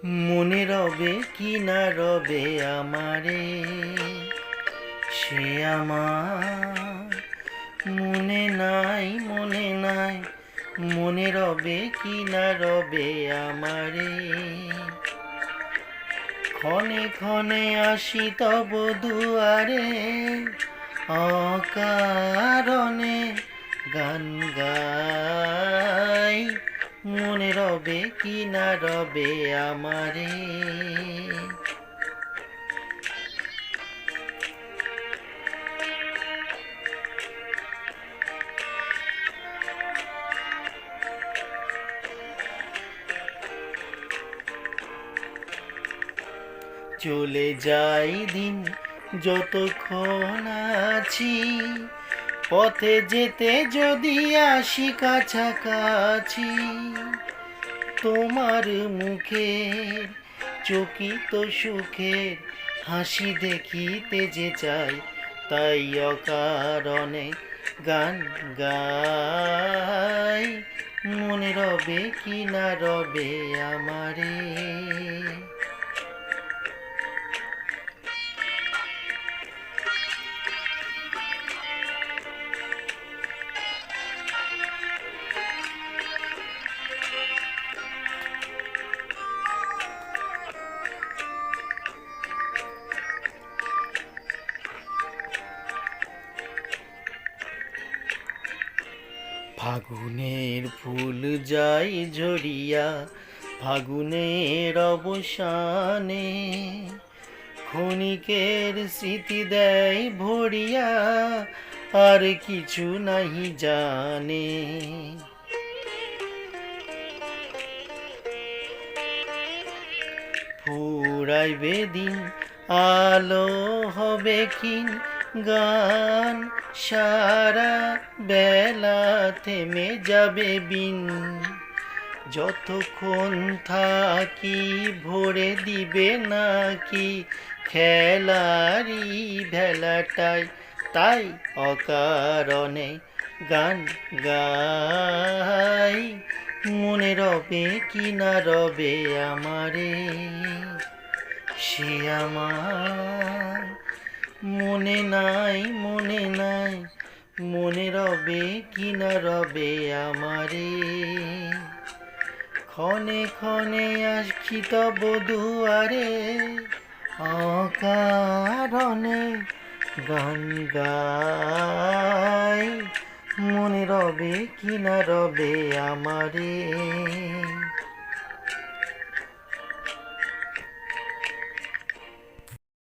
মনে রবে কি না রবে আমারে, সে আমার মনে নাই মনে নাই। মনে রবে কি না রবে আমারে, ক্ষণে ক্ষণে আসি তব দুয়ারে, অকারণে গান গাই। মনে রবে কি না রবে আমারে। চলে যাই দিন যতক্ষণ আছি, পথে যেতে যদি আসি কাছাকাছি, তোমার মুখের চকিত সুখের হাসি দেখিতে যে চাই, তাই অকারণে গান গাই। মনে রবে কি না রবে আমারে। ফাগুনের ফুল যাই ঝরিয়া ফাগুনের অবসানে, ক্ষণিকের স্মৃতি দেয় ভরিয়া আর কিছু নাহি জানে। ফুরাইবে দিন আলো হবে ক্ষীণ, গান সারা বেলা থেমে যাবে বিন। যতক্ষণ থাকি ভরে দিবে নাকি খেলারি ভেলাটাই, তাই অকারণে গান গাই। মনে রবে কি না রবে আমারে, সে আমার মনে নাই মনে নাই। মনে রবে কি না রবে আমারে, ক্ষণে ক্ষণে আসি তব দুয়ারে, অকারণে গান গাই। মনে রবে কি না রবে আমারে।